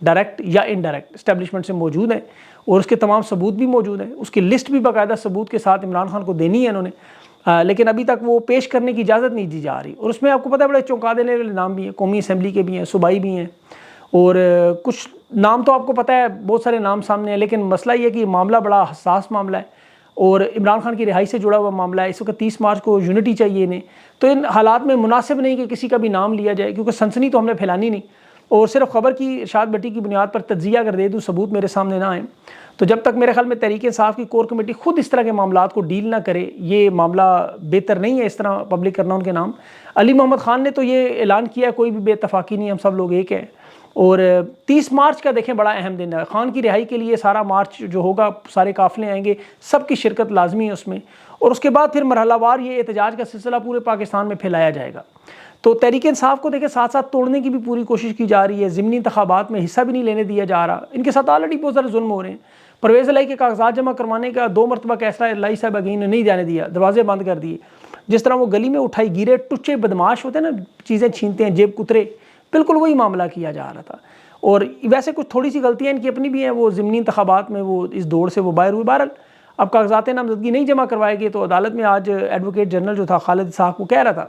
Direct یا indirect establishment سے موجود ہیں اور اس کے تمام ثبوت بھی موجود ہیں. اس کی لسٹ بھی باقاعدہ ثبوت کے ساتھ عمران خان کو دینی ہے انہوں نے، لیکن ابھی تک وہ پیش کرنے کی اجازت نہیں دی جا رہی. اور اس میں آپ کو پتہ ہے بڑے چونکا دینے والے نام بھی ہیں، قومی اسمبلی کے بھی ہیں، صوبائی بھی ہیں، اور کچھ نام تو آپ کو پتہ ہے بہت سارے نام سامنے ہیں. لیکن مسئلہ یہ ہے کہ معاملہ بڑا حساس معاملہ ہے اور عمران خان کی رہائی سے جڑا ہوا معاملہ ہے. اس وقت 30 مارچ کو یونٹی چاہیے انہیں، تو ان حالات میں مناسب نہیں کہ کسی کا بھی نام لیا جائے، کیونکہ سنسنی تو ہم نے پھیلانی نہیں. اور صرف خبر کی ارشاد بٹی کی بنیاد پر تجزیہ اگر دے دوں، ثبوت میرے سامنے نہ آئیں، تو جب تک میرے خیال میں تحریک انصاف کی کور کمیٹی خود اس طرح کے معاملات کو ڈیل نہ کرے، یہ معاملہ بہتر نہیں ہے اس طرح پبلک کرنا ان کے نام. علی محمد خان نے تو یہ اعلان کیا کوئی بھی بے اتفاقی نہیں، ہم سب لوگ ایک ہیں. اور 30 مارچ کا دیکھیں بڑا اہم دن ہے. خان کی رہائی کے لیے سارا مارچ جو ہوگا، سارے قافلے آئیں گے، سب کی شرکت لازمی ہے اس میں. اور اس کے بعد پھر مرحلہ وار یہ احتجاج کا سلسلہ پورے پاکستان میں پھیلایا جائے گا. تو تحریک انصاف کو دیکھیں ساتھ ساتھ توڑنے کی بھی پوری کوشش کی جا رہی ہے. ضمنی انتخابات میں حصہ بھی نہیں لینے دیا جا رہا. ان کے ساتھ آلریڈی بہت سارے ظلم ہو رہے ہیں. پرویز الہی کے کاغذات جمع کروانے کا 2 مرتبہ کیسرا الہی صاحب اگین نے نہیں جانے دیا، دروازے بند کر دیے. جس طرح وہ گلی میں اٹھائی گیرے ٹچے بدماش ہوتے ہیں نا، چیزیں چھینتے ہیں، جیب کترے، بالکل وہی معاملہ کیا جا رہا تھا. اور ویسے کچھ تھوڑی سی غلطیاں ان کی اپنی بھی ہیں، وہ ضمنی انتخابات میں وہ اس دوڑ سے وہ باہر ہوئے. بہرحال اب کاغذات نامزدگی نہیں جمع کروائے گئے تو عدالت میں آج ایڈوکیٹ جنرل جو تھا خالد صاحب کو کہہ رہا تھا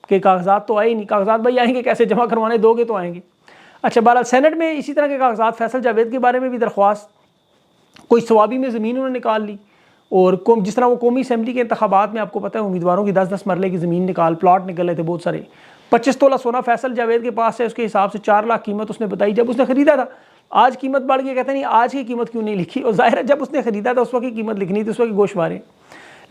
کہ کاغذات تو آئے نہیں. کاغذات بھائی آئیں گے کیسے، جمع کروانے دو گے تو آئیں گے. اچھا بہرحال سینٹ میں اسی طرح کے کاغذات، فیصل جاوید کے بارے میں بھی درخواست، کوئی ثوابی میں زمین انہوں نے نکال لی. اور جس طرح وہ قومی اسمبلی کے انتخابات میں آپ کو پتہ ہے امیدواروں کی 10-10 مرلے کی زمین پلاٹ نکل رہے تھے بہت سارے. 25 تولہ سونا فیصل جاوید کے پاس ہے، اس کے حساب سے 4 لاکھ قیمت اس نے بتائی جب اس نے خریدا تھا. آج قیمت بڑھ گئی، کہتے ہیں نہیں آج کی قیمت کیوں نہیں لکھی. اور ظاہر ہے جب اس نے خریدا تھا اس وقت کی قیمت لکھنی تھی، اس وقت کی گوشوارے.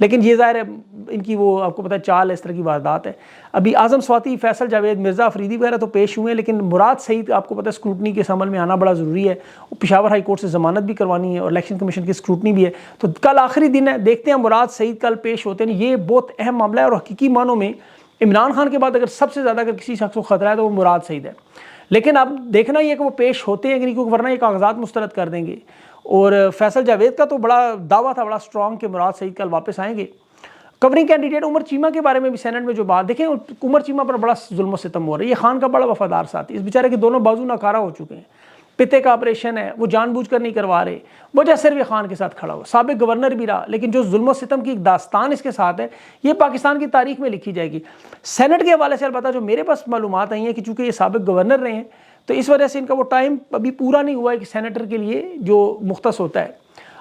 لیکن یہ ظاہر ہے ان کی وہ آپ کو پتہ ہے چال اس طرح کی واردات ہے. ابھی اعظم سواتی، فیصل جاوید، مرزا افریدی وغیرہ تو پیش ہوئے ہیں، لیکن مراد سعید آپ کو پتہ ہے اسکروٹنی کے عمل میں آنا بڑا ضروری ہے. پشاور ہائی کورٹ سے ضمانت بھی کروانی ہے اور الیکشن کمیشن کی اسکروٹنی بھی ہے. تو کل آخری دن ہے، دیکھتے ہیں مراد سعید کل پیش ہوتے ہیں. یہ بہت اہم معاملہ ہے اور حقیقی معنوں میں عمران خان کے بعد اگر سب سے زیادہ اگر کسی شخص کو خطرہ ہے تو وہ مراد سعید ہے. لیکن اب دیکھنا یہ کہ وہ پیش ہوتے ہیں کہ نہیں، کیونکہ ورنہ یہ کاغذات مسترد کر دیں گے. اور فیصل جاوید کا تو بڑا دعویٰ تھا بڑا اسٹرانگ کہ مراد سعید کل واپس آئیں گے. کورنگ کینڈیڈیٹ عمر چیمہ کے بارے میں بھی سینٹ میں جو بات دیکھیں، عمر چیمہ پر بڑا ظلم و ستم ہو رہا ہے. یہ خان کا بڑا وفادار ساتھی، اس بیچارے کے دونوں بازو ناکارہ ہو چکے ہیں. پتے کا آپریشن ہے، وہ جان بوجھ کر نہیں کروا رہے، وجہ صرف یہ خان کے ساتھ کھڑا ہوا. سابق گورنر بھی رہا، لیکن جو ظلم و ستم کی ایک داستان اس کے ساتھ ہے، یہ پاکستان کی تاریخ میں لکھی جائے گی. سینٹ کے حوالے سے البتہ جو میرے پاس معلومات آئی ہیں کہ چونکہ یہ سابق گورنر رہے ہیں تو اس وجہ سے ان کا وہ ٹائم ابھی پورا نہیں ہوا ہے کہ سینیٹر کے لیے جو مختص ہوتا ہے.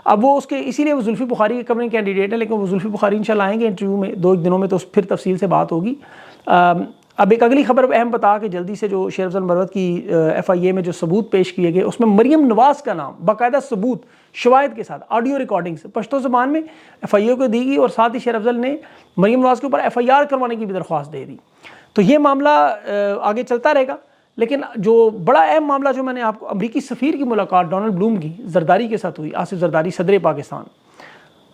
اب وہ اس کے اسی لیے وہ زلفی بخاری کے کورنگ کینڈیڈیٹ ہیں، لیکن وہ زلفی بخاری انشاءاللہ آئیں گے انٹرویو میں 2 دنوں میں، تو پھر تفصیل سے بات ہوگی. اب ایک اگلی خبر اہم بتا کہ جلدی سے جو شیر افضل مروت کی ایف آئی اے میں جو ثبوت پیش کیے گئے، اس میں مریم نواز کا نام باقاعدہ ثبوت شواہد کے ساتھ آڈیو ریکارڈنگ سے پشتو زبان میں ایف آئی اے کو دی گئی، اور ساتھ ہی شیر افضل نے مریم نواز کے اوپر ایف آئی آر کروانے کی بھی درخواست دے دی. تو یہ معاملہ آگے چلتا رہے گا. لیکن جو بڑا اہم معاملہ جو میں نے آپ کو، امریکی سفیر کی ملاقات ڈونلڈ بلوم کی زرداری کے ساتھ ہوئی، آصف زرداری صدر پاکستان.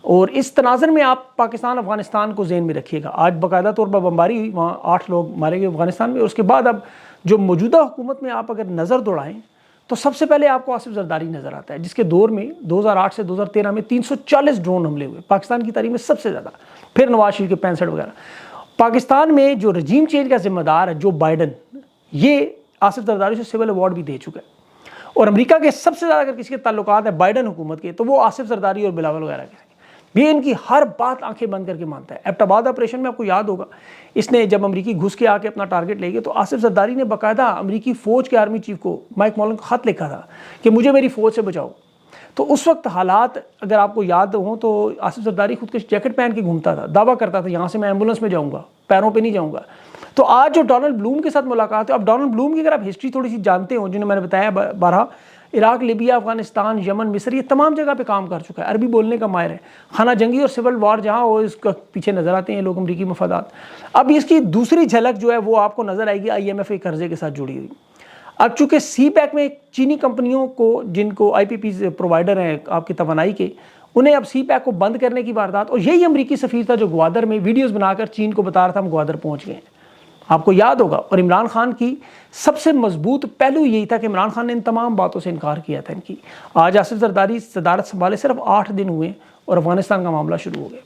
اور اس تناظر میں آپ پاکستان افغانستان کو ذہن میں رکھیے گا. آج باقاعدہ طور پر بمباری ہوئی، وہاں 8 لوگ مارے گئے افغانستان میں. اس کے بعد اب جو موجودہ حکومت میں آپ اگر نظر دوڑائیں تو سب سے پہلے آپ کو آصف زرداری نظر آتا ہے، جس کے دور میں 2008 سے 2013 میں 340 ڈرون حملے ہوئے پاکستان کی تاریخ میں سب سے زیادہ. پھر نواز شریف کے 65 وغیرہ. پاکستان میں جو رجیم چینج کا ذمہ دار ہے جو بائیڈن، یہ آصف زرداری سے سول ایوارڈ بھی دے چکا ہے. اور امریکہ کے سب سے زیادہ اگر کسی کے تعلقات ہیں بائیڈن حکومت کے تو وہ آصف زرداری اور بلاول وغیرہ کے. یہ ان کی ہر بات آنکھیں بند کر کے مانتا ہے. ایبٹ آباد آپریشن میں آپ کو یاد ہوگا، اس نے جب امریکی گھس کے آ کے اپنا ٹارگٹ لے گئے تو آصف زرداری نے باقاعدہ امریکی فوج کے آرمی چیف کو مائک مولن کو خط لکھا تھا کہ مجھے میری فوج سے بچاؤ. تو اس وقت حالات اگر آپ کو یاد ہوں تو آصف زرداری خود کے جیکٹ پہن کے گھومتا تھا، دعویٰ کرتا تھا یہاں سے میں ایمبولنس میں جاؤں گا، پیروں پہ نہیں جاؤں گا. تو آج جو ڈونلڈ بلوم کے ساتھ ملاقات ہے، اب ڈونلڈ بلوم کی اگر آپ ہسٹری تھوڑی سی جانتے ہوں، جنہیں میں نے بتایا بارہا، عراق، لیبیا، افغانستان، یمن، مصر، یہ تمام جگہ پہ کام کر چکا ہے، عربی بولنے کا ماہر ہے. خانہ جنگی اور سول وار جہاں وہ اس کا پیچھے نظر آتے ہیں لوگ، امریکی مفادات. اب اس کی دوسری جھلک جو ہے وہ آپ کو نظر آئے گی آئی ایم ایف کے قرضے کے ساتھ جڑی ہوئی. اب چونکہ سی پیک میں چینی کمپنیوں کو، جن کو آئی پی پی پرووائڈر ہیں آپ کی توانائی کے، انہیں اب سی پیک کو بند کرنے کی واردات. اور یہی امریکی سفیر تھا جو گوادر میں ویڈیوز بنا کر چین کو بتا رہا تھا ہم گوادر پہنچ گئے ہیں، آپ کو یاد ہوگا. اور عمران خان کی سب سے مضبوط پہلو یہی تھا کہ عمران خان نے ان تمام باتوں سے انکار کیا تھا ان کی. آج آصف زرداری صدارت سنبھالے صرف 8 دن ہوئے اور افغانستان کا معاملہ شروع ہو گیا،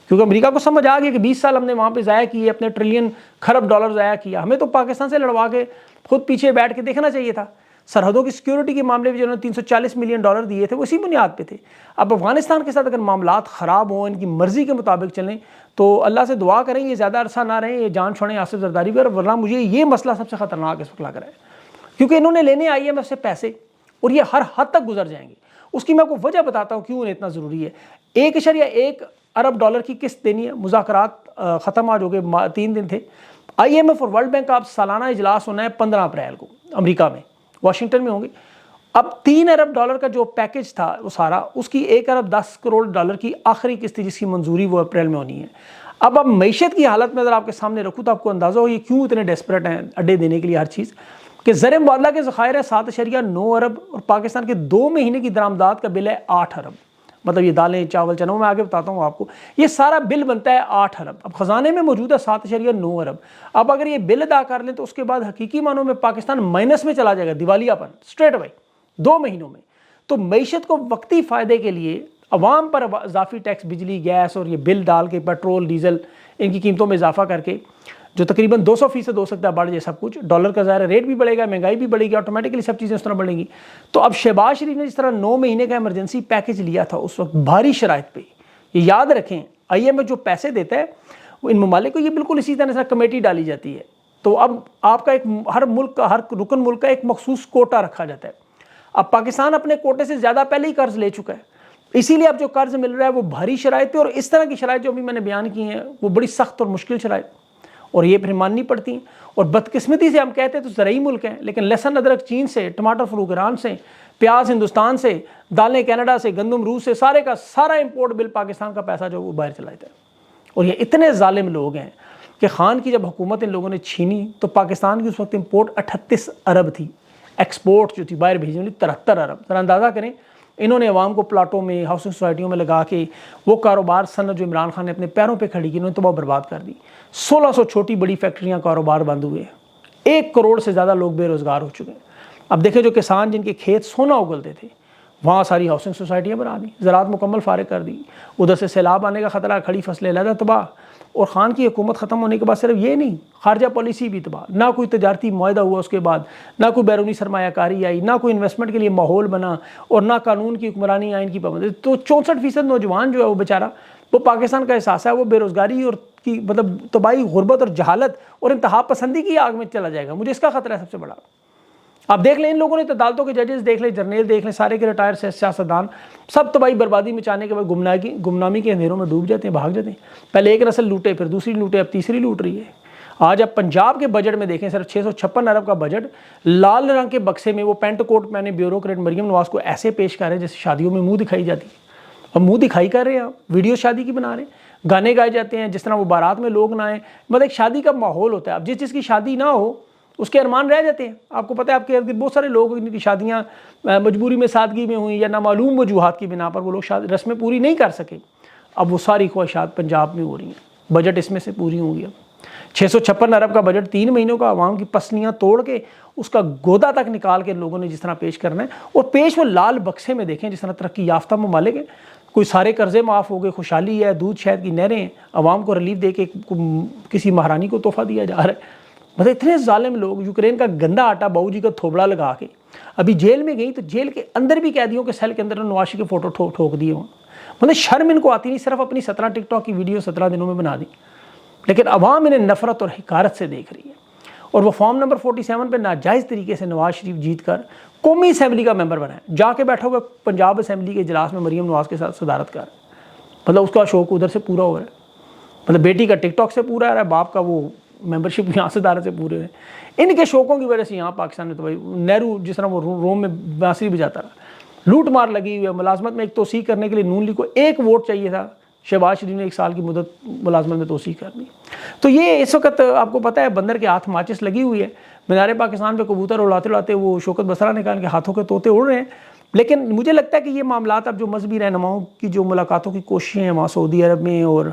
کیونکہ امریکہ کو سمجھ آ گیا کہ 20 سال ہم نے وہاں پہ ضائع کیے، اپنے ٹریلین خرب ڈالر ضائع کیا. ہمیں تو پاکستان سے لڑوا کے خود پیچھے بیٹھ کے دیکھنا چاہیے تھا. سرحدوں کی سیکیورٹی کے معاملے میں جنہوں نے $340 ملین دیے تھے وہ اسی بنیاد پہ تھے. اب افغانستان کے ساتھ اگر معاملات خراب ہوں، ان کی مرضی کے مطابق چلیں، تو اللہ سے دعا کریں یہ زیادہ عرصہ نہ رہیں، یہ جان چھوڑیں آصف زرداری پر، ورنہ مجھے یہ مسئلہ سب سے خطرناک اس وقت لگ رہا ہے، کیونکہ انہوں نے لینے IMF سے پیسے اور یہ ہر حد تک گزر جائیں گے. اس کی میں آپ کو وجہ بتاتا ہوں کیوں انہیں اتنا ضروری ہے. $1.1 ارب کی قسط دینی ہے. مذاکرات ختم آج ہو گئے، 3 دن تھے. IMF اور ورلڈ بینک کا اب سالانہ اجلاس ہونا ہے 15 اپریل کو امریکہ میں، واشنگٹن میں ہوں گے. اب $3 ارب کا جو پیکج تھا وہ سارا، اس کی $1.10 کی آخری قسط تھی جس کی منظوری وہ اپریل میں ہونی ہے. اب معیشت کی حالت میں اگر آپ کے سامنے رکھوں تو آپ کو اندازہ ہو یہ کیوں اتنے ڈیسپریٹ ہیں اڈے دینے کے لیے ہر چیز، کہ زر مبادلہ کے ذخائر ہے 7.9 ارب اور پاکستان کے 2 مہینے کی درآمدات کا بل ہے 8 ارب. مطلب یہ دالیں، چاول، چنا، میں آگے بتاتا ہوں آپ کو، یہ سارا بل بنتا ہے 8 ارب. اب خزانے میں موجود ہے 7.9 ارب. اب اگر یہ بل ادا کر لیں تو اس کے بعد حقیقی معنوں میں پاکستان مائنس میں چلا جائے گا، دیوالیہ پن اسٹریٹ اوے 2 مہینوں میں. تو معیشت کو وقتی فائدے کے لیے عوام پر اضافی ٹیکس، بجلی، گیس اور یہ بل ڈال کے پیٹرول، ڈیزل، ان کی قیمتوں میں اضافہ کر کے جو تقریباً 200% ہو سکتا ہے بڑھ جائے سب کچھ. ڈالر کا ظاہر ریٹ بھی بڑھے گا، مہنگائی بھی بڑھے گی، آٹومیٹکلی سب چیزیں اس طرح بڑھیں گی. تو اب شہباز شریف نے جس طرح 9 مہینے کا ایمرجنسی پیکج لیا تھا اس وقت بھاری شرائط پہ، یہ یاد رکھیں IMF جو پیسے دیتا ہے وہ ان ممالک کو یہ بالکل اسی طرح کمیٹی ڈالی جاتی ہے. تو اب آپ کا ہر ملک کا، ہر رکن ملک کا ایک مخصوص کوٹا رکھا جاتا ہے. اب پاکستان اپنے کوٹے سے زیادہ پہلے ہی قرض لے چکا ہے، اسی لیے اب جو قرض مل رہا ہے وہ بھاری شرائط پہ، اور اس طرح کی شرائط جو ابھی میں نے بیان کی ہیں وہ بڑی سخت اور مشکل شرائط، اور یہ پھر ماننی پڑتی ہیں. اور بدقسمتی سے ہم کہتے ہیں تو زرعی ملک ہیں، لیکن لہسن ادرک چین سے، ٹماٹر فروغ ایران سے، پیاز ہندوستان سے، دالیں کینیڈا سے، گندم روس سے، سارے کا سارا امپورٹ بل پاکستان کا پیسہ جو وہ باہر چلا جاتا ہے. اور یہ اتنے ظالم لوگ ہیں کہ خان کی جب حکومت ان لوگوں نے چھینی تو پاکستان کی اس وقت امپورٹ 38 ارب تھی، ایکسپورٹ جو تھی باہر بھیجنے والی 73 ارب. ذرا اندازہ کریں انہوں نے عوام کو پلاٹوں میں، ہاؤسنگ سوسائٹیوں میں لگا کے وہ کاروبار صنعت جو عمران خان نے اپنے پیروں پہ کھڑی کی انہوں نے تباہ برباد کر دی. 1600 چھوٹی بڑی فیکٹریاں، کاروبار بند ہوئے، 1 کروڑ سے زیادہ لوگ بے روزگار ہو چکے ہیں. اب دیکھیں جو کسان جن کے کھیت سونا اگلتے تھے وہاں ساری ہاؤسنگ سوسائٹیاں بنا دی، زراعت مکمل فارغ کر دی. ادھر سے سیلاب آنے کا خطرہ، کھڑی فصلیں علیحدہ تباہ. اور خان کی حکومت ختم ہونے کے بعد صرف یہ نہیں، خارجہ پالیسی بھی تباہ، نہ کوئی تجارتی معاہدہ ہوا اس کے بعد، نہ کوئی بیرونی سرمایہ کاری آئی، نہ کوئی انویسٹمنٹ کے لیے ماحول بنا، اور نہ قانون کی حکمرانی، آئین کی پابندی. تو 64% نوجوان جو ہے وہ بیچارہ، وہ پاکستان کا احساس ہے وہ بے روزگاری اور کی مطلب تباہی، غربت اور جہالت اور انتہا پسندی کی آگ میں چلا جائے گا. مجھے اس کا خطرہ ہے سب سے بڑا. آپ دیکھ لیں ان لوگوں نے عدالتوں کے ججز دیکھ لیں، جرنیل دیکھ لیں، سارے کے ریٹائر سیاستدان سب تباہی بربادی مچانے کے بعد گمنامی کے اندھیروں میں ڈوب جاتے ہیں، بھاگ جاتے ہیں. پہلے ایک نسل لوٹے، پھر دوسری لوٹے، اب تیسری لوٹ رہی ہے. آج آپ پنجاب کے بجٹ میں دیکھیں، صرف 656 ارب کا بجٹ لال رنگ کے بکسے میں وہ پینٹ کوٹ میں نے بیوروکریٹ مریم نواز کو ایسے پیش کر رہے ہیں جیسے شادیوں میں منہ دکھائی جاتی ہے. اب منہ دکھائی کر رہے ہیں، آپ ویڈیو شادی کی بنا رہے ہیں، گانے گائے جاتے ہیں جس طرح وہ بارات میں لوگ نہ آئیں. مطلب ایک شادی کا ماحول ہوتا ہے. اب جس کی شادی نہ ہو اس کے ارمان رہ جاتے ہیں. آپ کو پتہ ہے آپ کے بہت سارے لوگ ان کی شادیاں مجبوری میں، سادگی میں ہوئیں یا نامعلوم وجوہات کی بنا پر وہ لوگ رسمیں پوری نہیں کر سکے. اب وہ ساری خواہشات پنجاب میں ہو رہی ہیں، بجٹ اس میں سے پوری ہوں گی. اب 656 ارب کا بجٹ 3 مہینوں کا عوام کی پسلیاں توڑ کے اس کا گودا تک نکال کے لوگوں نے جس طرح پیش کرنا ہے، اور پیش وہ لال بکسے میں دیکھیں جس طرح ترقی یافتہ ممالک ہیں. کوئی سارے قرضے معاف ہو گئے، خوشحالی ہے، دودھ شہد کی نہریں ہیں، عوام کو ریلیف دے کے کسی مہارانی کو تحفہ دیا جا رہا ہے. مطلب اتنے ظالم لوگ. یوکرین کا گندا آٹا باؤ جی کا تھوبڑا لگا کے ابھی جیل میں گئی تو جیل کے اندر بھی قیدیوں کے سیل کے اندر نواز شریف کے فوٹو ٹھوک دیے ہوں. مطلب شرم ان کو آتی نہیں، صرف اپنی 17 ٹک ٹاک کی ویڈیو 17 دنوں میں بنا دی، لیکن عوام انہیں نفرت اور حقارت سے دیکھ رہی ہے. اور وہ فارم نمبر 47 پہ ناجائز طریقے سے نواز شریف جیت کر قومی اسمبلی کا ممبر بنا ہے، جا کے بیٹھا ہوا پنجاب اسمبلی کے اجلاس میں مریم نواز کے ساتھ صدارت کر. مطلب اس کا شوق ادھر سے پورا ہو رہا ہے، مطلب بیٹی کا ٹک ٹاک سے پورا ہو رہا ہے، باپ کا وہ ممبرشپ یہاں صدارت سے پورے ہیں. ان کے شوقوں کی وجہ سے یہاں پاکستان میں تو بھائی نہرو جس طرح وہ روم میں بانسری بجاتا رہا، لوٹ مار لگی ہوئی ہے. ملازمت میں ایک توسیع کرنے کے لیے نون لیگ کو 1 ووٹ چاہیے تھا، شہباز شریف نے 1 سال کی مدت ملازمت میں توسیع کر دی. تو یہ اس وقت آپ کو پتہ ہے بندر کے ہاتھ ماچس لگی ہوئی ہے. مینار پاکستان پہ کبوتر اڑاتے اڑاتے وہ شوکت بسرا نے کہا ان کے ہاتھوں کے طوطے اڑ رہے ہیں. لیکن مجھے لگتا ہے کہ یہ معاملات اب جو مذہبی رہنماؤں کی جو ملاقاتوں کی کوششیں ہیں وہاں سعودی عرب میں، اور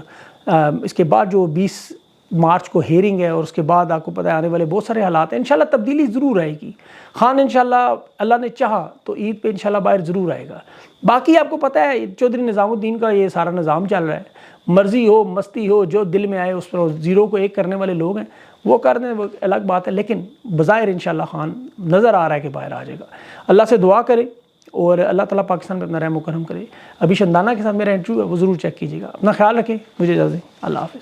اس کے بعد جو 20 مارچ کو ہیرنگ ہے، اور اس کے بعد آپ کو پتہ ہے آنے والے بہت سارے حالات ہیں، انشاءاللہ تبدیلی ضرور آئے گی. خان انشاءاللہ اللہ نے چاہا تو عید پہ انشاءاللہ باہر ضرور آئے گا. باقی آپ کو پتہ ہے چودھری نظام الدین کا یہ سارا نظام چل رہا ہے، مرضی ہو، مستی ہو، جو دل میں آئے اس پر 0 کو 1 کرنے والے لوگ ہیں. وہ کر دیں وہ الگ بات ہے، لیکن بظاہر انشاءاللہ خان نظر آ رہا ہے کہ باہر آ جائے گا۔ اللہ سے دعا کرے اور اللہ تعالیٰ پاکستان پہ اپنا رحم و کرم کرے۔ ابھی شندانہ کے ساتھ میرا انٹرویو ہے، وہ ضرور چیک کیجیے گا۔ اپنا خیال رکھیں، مجھے اجازت دیں، اللہ حافظ۔